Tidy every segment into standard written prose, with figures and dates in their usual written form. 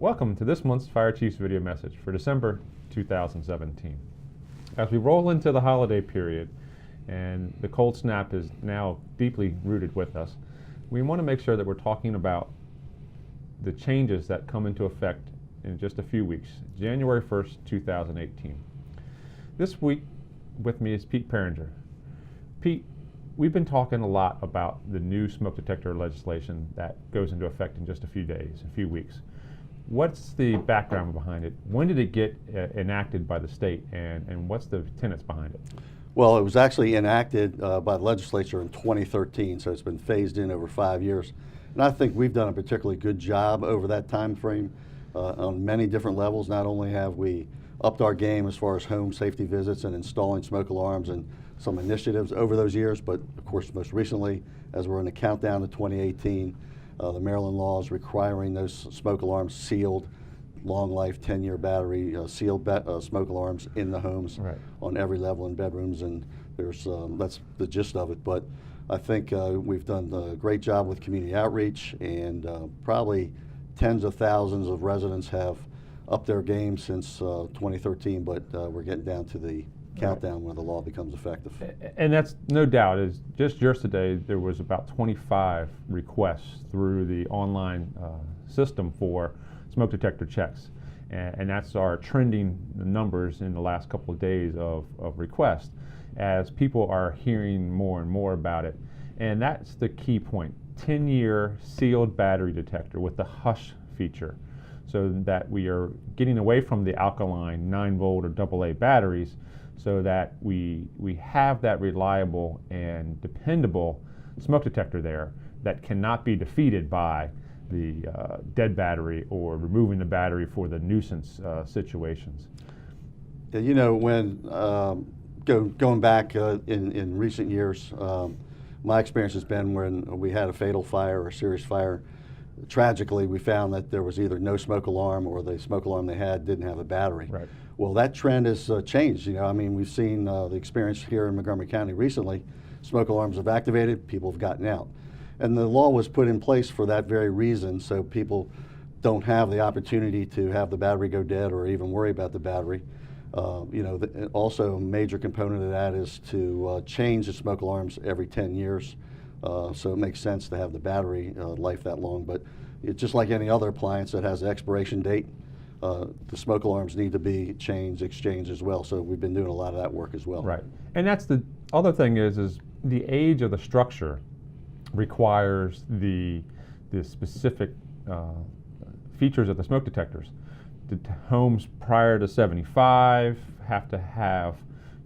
Welcome to this month's Fire Chief's video message for December 2017. As we roll into the holiday period and the cold snap is now deeply rooted with us, we want to make sure that we're talking about the changes that come into effect in just a few weeks, January 1st, 2018. This week with me is Pete Peringer. Pete, we've been talking a lot about the new smoke detector legislation that goes into effect in just a few days, a few weeks. What's the background behind it? When did it get enacted by the state, and what's the tenets behind it? Well, it was actually enacted by the legislature in 2013, so it's been phased in over 5 years. And I think we've done a particularly good job over that time frame on many different levels. Not only have we upped our game as far as home safety visits and installing smoke alarms and some initiatives over those years, but of course most recently, as we're in the countdown to 2018, the Maryland law is requiring those smoke alarms sealed, long life, 10-year battery, sealed smoke alarms in the homes on every level in bedrooms, and there's that's the gist of it. But I think we've done a great job with community outreach, and probably tens of thousands of residents have upped their game since 2013, but we're getting down to the countdown where the law becomes effective. And that's no doubt. Is just yesterday there was about 25 requests through the online system for smoke detector checks, and that's our trending numbers in the last couple of days of requests as people are hearing more and more about it. And that's the key point: 10-year sealed battery detector with the hush feature, so that we are getting away from the alkaline 9-volt or AA batteries, so that we have that reliable and dependable smoke detector there that cannot be defeated by the dead battery or removing the battery for the nuisance situations. Yeah, you know, when going back in recent years, my experience has been when we had a fatal fire or a serious fire. Tragically, we found that there was either no smoke alarm or the smoke alarm they had didn't have a battery. Right. Well, that trend has changed. You know, I mean, we've seen the experience here in Montgomery County recently. Smoke alarms have activated, people have gotten out. And the law was put in place for that very reason, so people don't have the opportunity to have the battery go dead or even worry about the battery. You know, also a major component of that is to change the smoke alarms every 10 years. So it makes sense to have the battery life that long. But it's just like any other appliance that has an expiration date, the smoke alarms need to be changed, exchanged as well. So we've been doing a lot of that work as well. Right. And that's the other thing is the age of the structure requires the specific features of the smoke detectors. The homes prior to 75 have to have,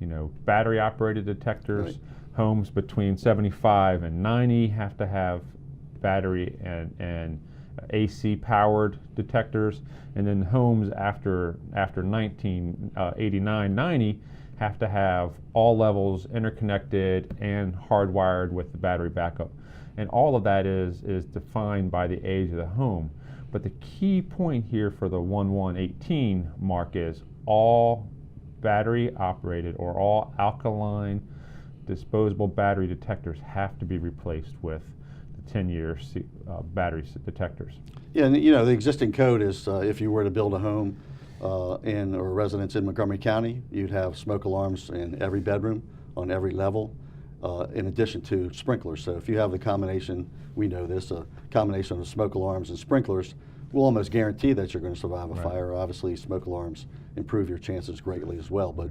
you know, battery operated detectors. Right. Homes between 75 and 90 have to have battery and AC powered detectors, and then homes after 1989, 90 have to have all levels interconnected and hardwired with the battery backup. And all of that is defined by the age of the home. But the key point here for the 1118 mark is all battery operated or all alkaline disposable battery detectors have to be replaced with the 10-year battery detectors. Yeah, and you know, the existing code is if you were to build a home or a residence in Montgomery County, you'd have smoke alarms in every bedroom on every level, in addition to sprinklers. So if you have the combination, we know this, a combination of smoke alarms and sprinklers will almost guarantee that you're going to survive a fire. Obviously, smoke alarms improve your chances greatly as well. But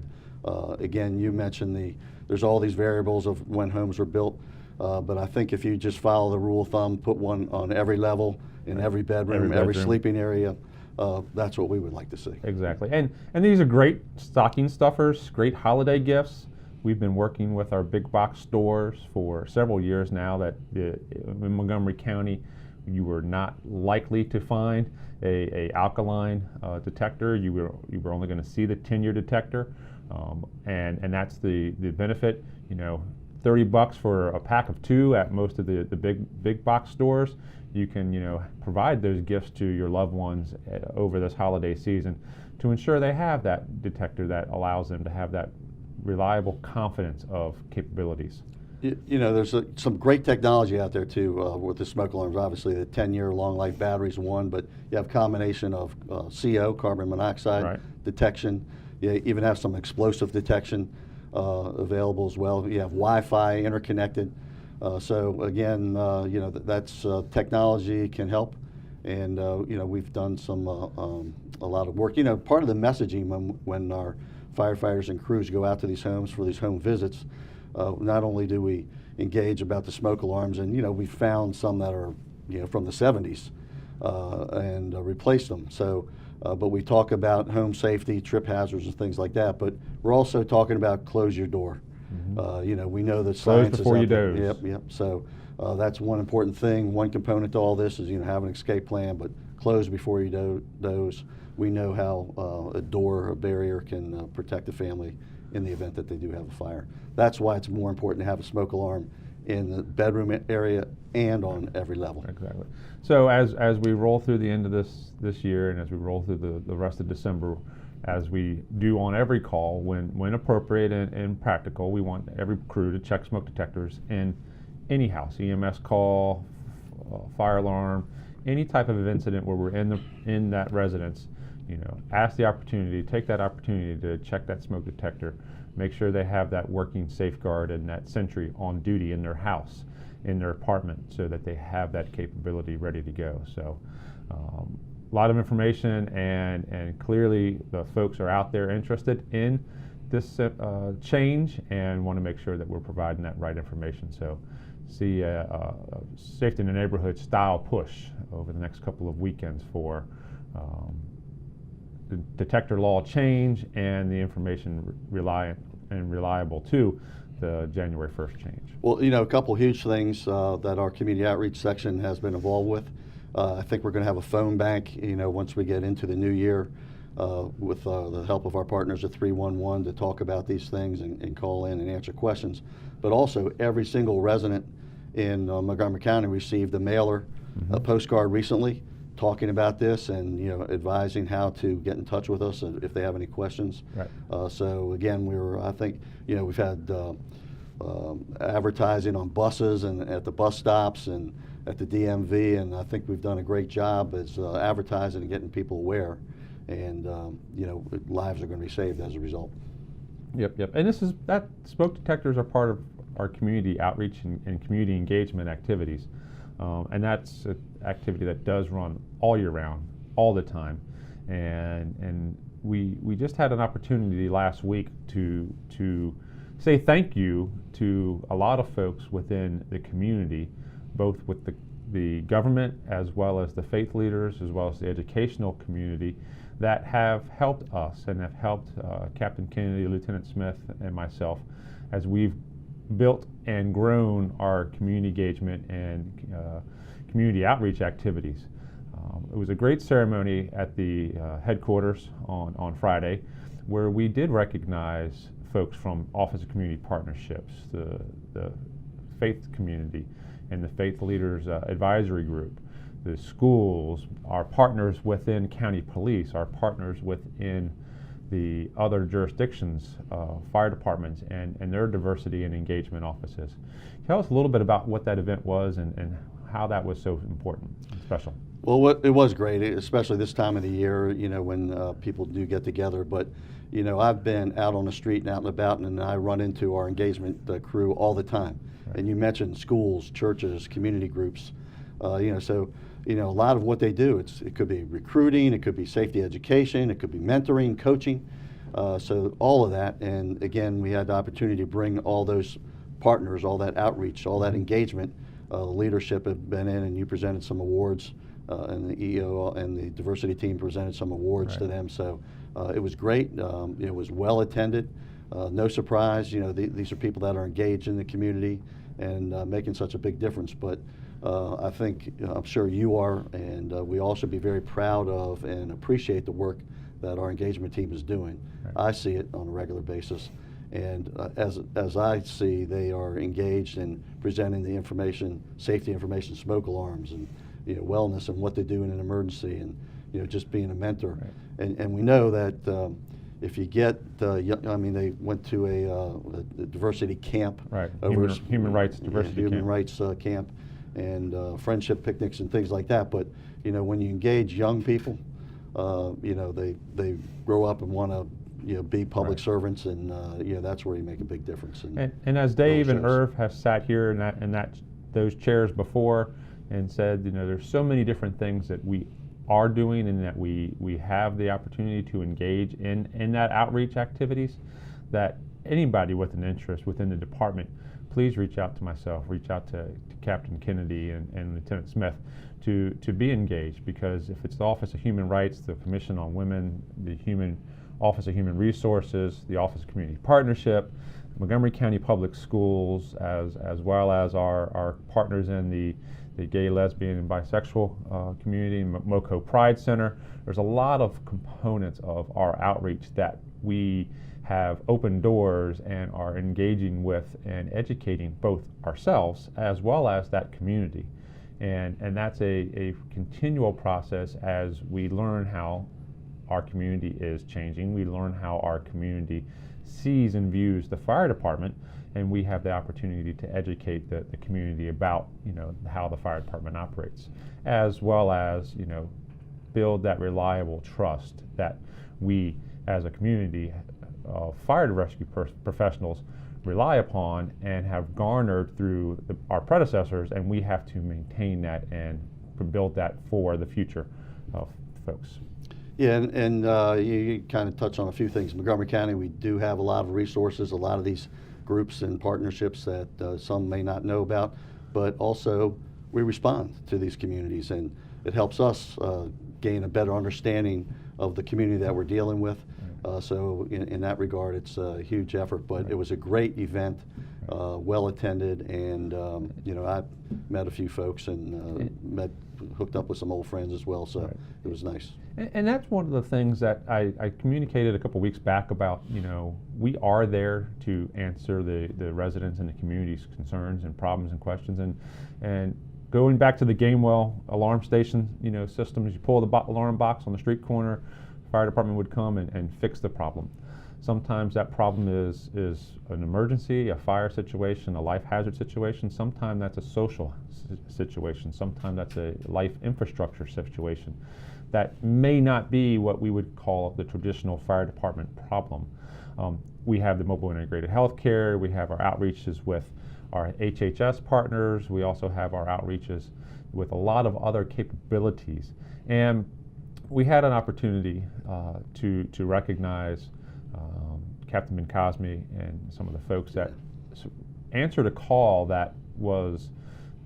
again, you mentioned there's all these variables of when homes were built, but I think if you just follow the rule of thumb, put one on every level, in every bedroom, every sleeping area, that's what we would like to see. Exactly. And these are great stocking stuffers, great holiday gifts. We've been working with our big box stores for several years now that in Montgomery County you were not likely to find a alkaline detector. You were only going to see the 10-year detector, and that's the benefit. You know, $30 for a pack of 2 at most of the big box stores. You can, you know, provide those gifts to your loved ones over this holiday season to ensure they have that detector that allows them to have that reliable confidence of capabilities. You know, there's some great technology out there too with the smoke alarms. Obviously, the 10-year long life batteries one, but you have a combination of CO, carbon monoxide detection. You even have some explosive detection available as well. You have Wi-Fi interconnected. So again, you know, that's technology can help, and you know, we've done some a lot of work. You know, part of the messaging when our firefighters and crews go out to these homes for these home visits, not only do we engage about the smoke alarms, and you know, we found some that are, you know, from the 70s and replaced them. So, but we talk about home safety, trip hazards, and things like that. But we're also talking about close your door. You know, we know that science before is you out there. doze. Yep. So that's one important thing. One component to all this is, you know, have an escape plan, but close before you doze. We know how a door, a barrier can protect the family in the event that they do have a fire. That's why it's more important to have a smoke alarm in the bedroom area and on every level. Exactly. So as we roll through the end of this year, and as we roll through the rest of December, as we do on every call, when appropriate and practical, we want every crew to check smoke detectors in any house, EMS call, fire alarm, any type of incident where we're in that residence. You know, take that opportunity to check that smoke detector, make sure they have that working safeguard and that sentry on duty in their house, in their apartment, so that they have that capability ready to go. So a lot of information, and clearly the folks are out there interested in this change and want to make sure that we're providing that right information. So see a safety in the neighborhood style push over the next couple of weekends for the detector law change and the information reliant and reliable to the January 1st change. Well, you know, a couple huge things that our community outreach section has been involved with. I think we're going to have a phone bank, you know, once we get into the new year with the help of our partners at 311 to talk about these things and call in and answer questions. But also, every single resident in Montgomery County received a mailer, a postcard recently, talking about this and, you know, advising how to get in touch with us if they have any questions. Right. So again, I think, you know, we've had advertising on buses and at the bus stops and at the DMV, and I think we've done a great job as advertising and getting people aware, and you know, lives are going to be saved as a result. Yep. And that smoke detectors are part of our community outreach and community engagement activities. And that's an activity that does run all year round, all the time. And we just had an opportunity last week to say thank you to a lot of folks within the community, both with the government as well as the faith leaders, as well as the educational community, that have helped us and have helped Captain Kennedy, Lieutenant Smith, and myself as we've built and grown our community engagement and community outreach activities. It was a great ceremony at the headquarters on Friday, where we did recognize folks from Office of Community Partnerships, the faith community, and the Faith Leaders Advisory Group, the schools, our partners within county police, our partners within the other jurisdictions, fire departments, and their diversity and engagement offices. Tell us a little bit about what that event was and how that was so important and special. Well, it was great, especially this time of the year, you know, when people do get together. But, you know, I've been out on the street and out and about, and I run into our engagement crew all the time. Right. And you mentioned schools, churches, community groups, you know, so, you know, a lot of what they do, it could be recruiting, it could be safety education, it could be mentoring, coaching, so all of that. And again, we had the opportunity to bring all those partners, all that outreach, all that engagement. The leadership have been in, and you presented some awards, and the EO and the diversity team presented some awards to them. So it was great. It was well attended. No surprise, you know, these are people that are engaged in the community and making such a big difference. But I think, I'm sure you are, and we all should be very proud of and appreciate the work that our engagement team is doing. Right. I see it on a regular basis, and as I see, they are engaged in presenting the information, safety information, smoke alarms, and, you know, wellness and what they do in an emergency, and, you know, just being a mentor. Right. And we know that if you get, I mean, they went to a diversity camp. Right, Over human rights diversity human camp. rights camp, and friendship picnics and things like that. But when you engage young people, they grow up and want to be public Right. servants, and that's where you make a big difference. And as Dave and shows. Irv have sat here in those chairs before and said, there's so many different things that we are doing and that we have the opportunity to engage in that outreach activities, that anybody with an interest within the department, please reach out to myself, reach out to Captain Kennedy and Lieutenant Smith to be engaged, because if it's the Office of Human Rights, the Commission on Women, the Office of Human Resources, the Office of Community Partnership, Montgomery County Public Schools, as well as our partners in the gay, lesbian, and bisexual community, MoCo Pride Center. There's a lot of components of our outreach that we have opened doors and are engaging with and educating both ourselves as well as that community. And that's a continual process as we learn how our community is changing. We learn how our community sees and views the fire department, and we have the opportunity to educate the community about how the fire department operates, as well as build that reliable trust that we as a community of fire and rescue professionals rely upon and have garnered through our predecessors, and we have to maintain that and build that for the future of folks. Yeah, and you kind of touched on a few things. In Montgomery County, we do have a lot of resources, a lot of these groups and partnerships that some may not know about, but also we respond to these communities, and it helps us gain a better understanding of the community that we're dealing with. So in that regard, it's a huge effort, but it was a great event, well attended, and I met a few folks and hooked up with some old friends as well, so it was nice. And that's one of the things that I communicated a couple weeks back about, we are there to answer the residents and the community's concerns and problems and questions. And going back to the Gamewell alarm station, systems, you pull the alarm box on the street corner, fire department would come and fix the problem. Sometimes that problem is an emergency, a fire situation, a life hazard situation. Sometimes that's a social situation. Sometimes that's a life infrastructure situation that may not be what we would call the traditional fire department problem. We have the mobile integrated healthcare. We have our outreaches with our HHS partners. We also have our outreaches with a lot of other capabilities. And we had an opportunity to recognize Captain Ben Cosme and some of the folks that answered a call that was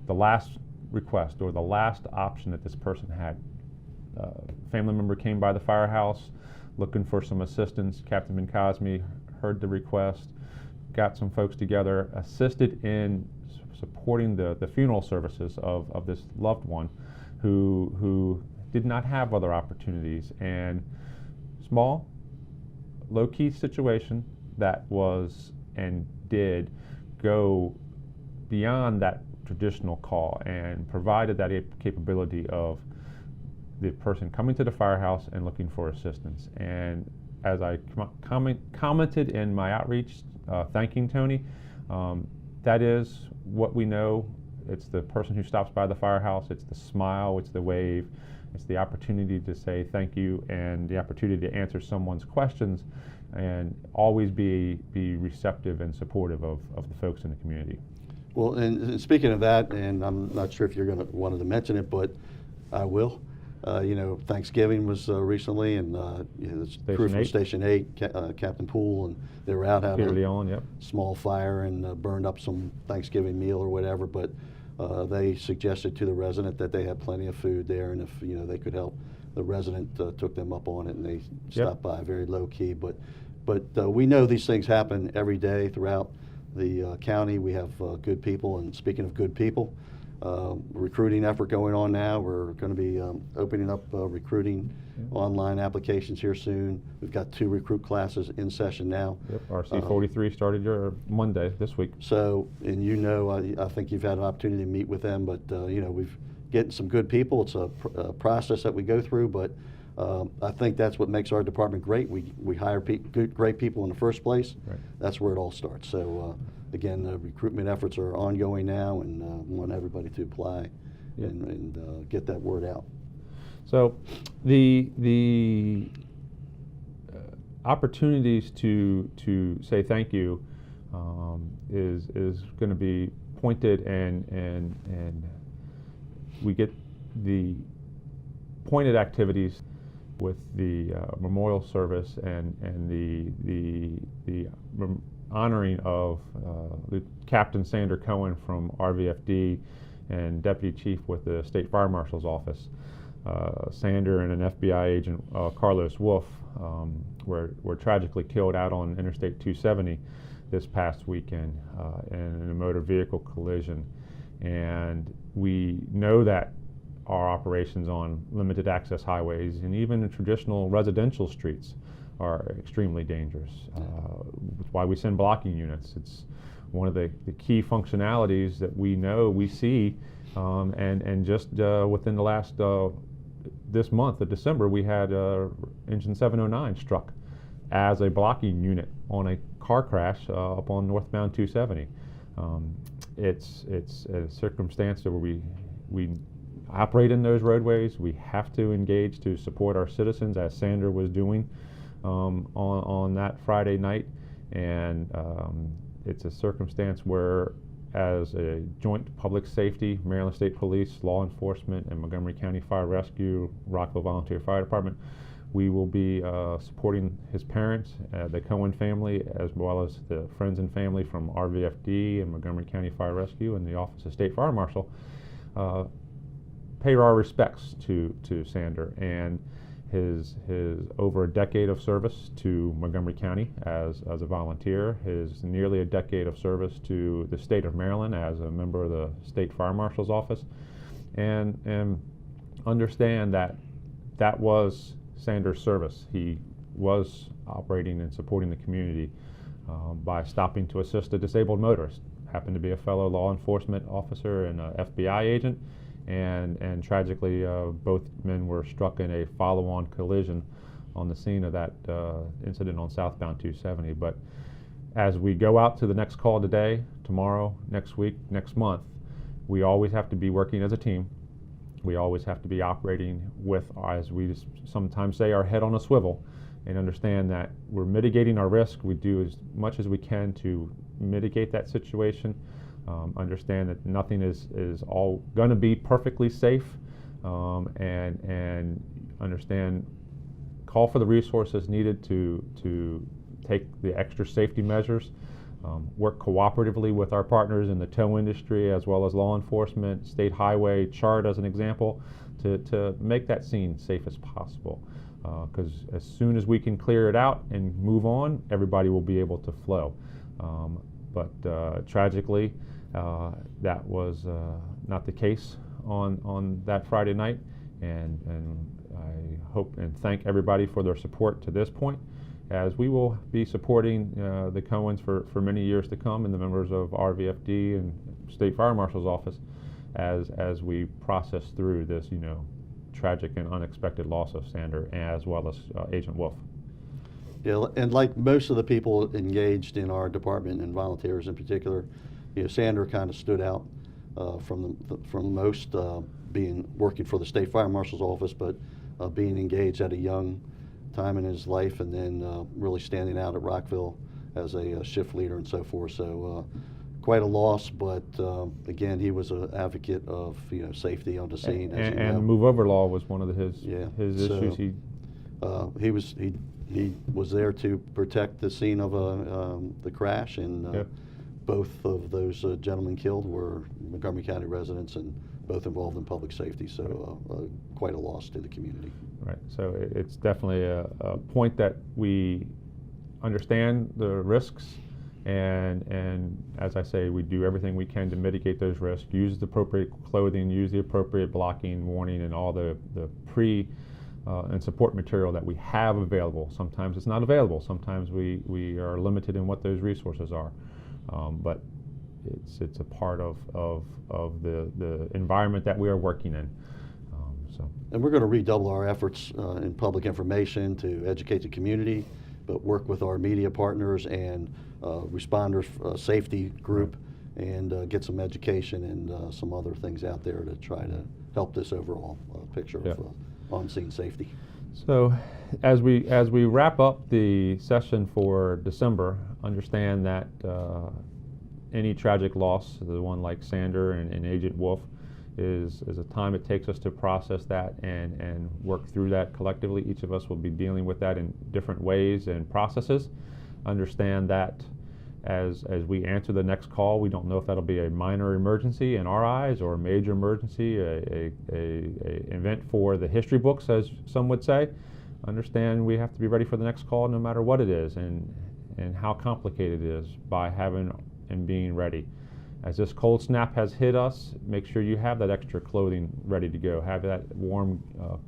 the last request or the last option that this person had. A family member came by the firehouse looking for some assistance. Captain Ben Cosme heard the request, got some folks together, assisted in supporting the funeral services of this loved one who did not have other opportunities, and small, low-key situation that was and did go beyond that traditional call and provided that capability of the person coming to the firehouse and looking for assistance. And as I commented in my outreach, thanking Tony, that is what we know. It's the person who stops by the firehouse, it's the smile, it's the wave, it's the opportunity to say thank you and the opportunity to answer someone's questions and always be receptive and supportive of the folks in the community. Well, and speaking of that, and I'm not sure if you're going to wanted to mention it, but I will. Thanksgiving was recently, and the crew from Station 8, Captain Poole, and they were out having a small fire and burned up some Thanksgiving meal or whatever, but they suggested to the resident that they had plenty of food there, and if they could help, the resident took them up on it, and they stopped by very low key. But we know these things happen every day throughout the county. We have good people, and speaking of good people, recruiting effort going on now. We're going to be opening up recruiting online applications here soon. We've got 2 recruit classes in session now. Yep, RC 43 started your Monday this week. So, and I think you've had an opportunity to meet with them, but we've getting some good people. It's a process that we go through, but I think that's what makes our department great. We hire great people in the first place. Right. That's where it all starts. So again, the recruitment efforts are ongoing now, and want everybody to apply and get that word out. So the opportunities to say thank you is going to be pointed, and we get the pointed activities with the memorial service and the honoring of Captain Sander Cohen from RVFD and Deputy Chief with the State Fire Marshal's Office. Sander and an FBI agent, Carlos Wolf, were tragically killed out on Interstate 270 this past weekend in a motor vehicle collision. And we know that our operations on limited access highways and even in traditional residential streets are extremely dangerous. That's why we send blocking units. It's one of the key functionalities that we know we see, and just within the last this month of December, we had engine 709 struck as a blocking unit on a car crash up on northbound 270. It's a circumstance where we operate in those roadways. We have to engage to support our citizens, as Sander was doing on that Friday night, and it's a circumstance where, as a joint public safety, Maryland State Police, law enforcement, and Montgomery County Fire Rescue, Rockville Volunteer Fire Department, we will be supporting his parents, the Cohen family, as well as the friends and family from RVFD and Montgomery County Fire Rescue and the Office of State Fire Marshal. Pay our respects to Sander and his over a decade of service to Montgomery County as a volunteer, his nearly a decade of service to the state of Maryland as a member of the State Fire Marshal's Office, and understand that was Sander's service. He was operating and supporting the community by stopping to assist a disabled motorist. Happened to be a fellow law enforcement officer and an FBI agent. And tragically, both men were struck in a follow-on collision on the scene of that incident on southbound 270. But as we go out to the next call today, tomorrow, next week, next month, we always have to be working as a team. We always have to be operating with, as we sometimes say, our head on a swivel, and understand that we're mitigating our risk. We do as much as we can to mitigate that situation. Understand that nothing is all going to be perfectly safe, and understand, call for the resources needed to take the extra safety measures, work cooperatively with our partners in the tow industry as well as law enforcement, state highway, CHART as an example, to make that scene safe as possible. Because as soon as we can clear it out and move on, everybody will be able to flow. But tragically, that was not the case on that Friday night, and I hope and thank everybody for their support to this point, as we will be supporting the Cohens for many years to come, and the members of RVFD and State Fire Marshal's Office as we process through this tragic and unexpected loss of Sander, as well as Agent Wolf. Yeah, and like most of the people engaged in our department and volunteers in particular, Sander kind of stood out from most, working for the State Fire Marshal's Office, but being engaged at a young time in his life, and then really standing out at Rockville as a shift leader and so forth. So quite a loss, but again, he was an advocate of safety on the scene. And move over law was one of his issues. He was there to protect the scene of the crash, and both of those gentlemen killed were Montgomery County residents, and both involved in public safety. So quite a loss to the community. Right. So it's definitely a point that we understand the risks, and as I say, we do everything we can to mitigate those risks. Use the appropriate clothing, use the appropriate blocking, warning, and all the pre and support material that we have available. Sometimes it's not available. Sometimes we are limited in what those resources are. But it's a part of the environment that we are working in. So, And we're going to redouble our efforts in public information to educate the community, but work with our media partners and responders safety group, and get some education and some other things out there to try to help this overall picture yeah. of on-scene safety. So, as we wrap up the session for December, understand that any tragic loss, the one like Sander and Agent Wolf, is a time it takes us to process that and work through that collectively. Each of us will be dealing with that in different ways and processes. Understand that as we answer the next call, we don't know if that'll be a minor emergency in our eyes or a major emergency, a event for the history books, as some would say. Understand we have to be ready for the next call no matter what it is, and how complicated it is by having and being ready. As this cold snap has hit us, make sure you have that extra clothing ready to go. Have that warm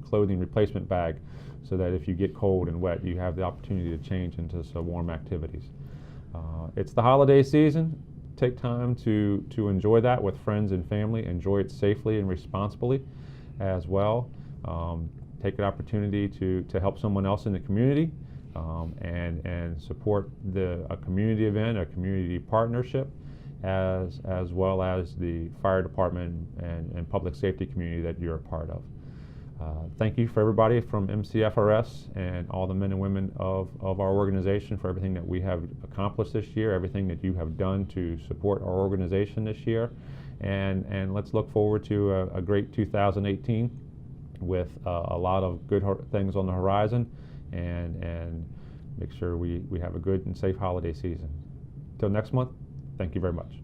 clothing replacement bag so that if you get cold and wet, you have the opportunity to change into some warm activities. It's the holiday season. Take time to enjoy that with friends and family. Enjoy it safely and responsibly as well. Take an opportunity to help someone else in the community, and support a community event, a community partnership, as well as the fire department and public safety community that you're a part of. Thank you for everybody from MCFRS and all the men and women of our organization for everything that we have accomplished this year, everything that you have done to support our organization this year, and let's look forward to a great 2018 with a lot of good things on the horizon, and make sure we have a good and safe holiday season. Till next month, thank you very much.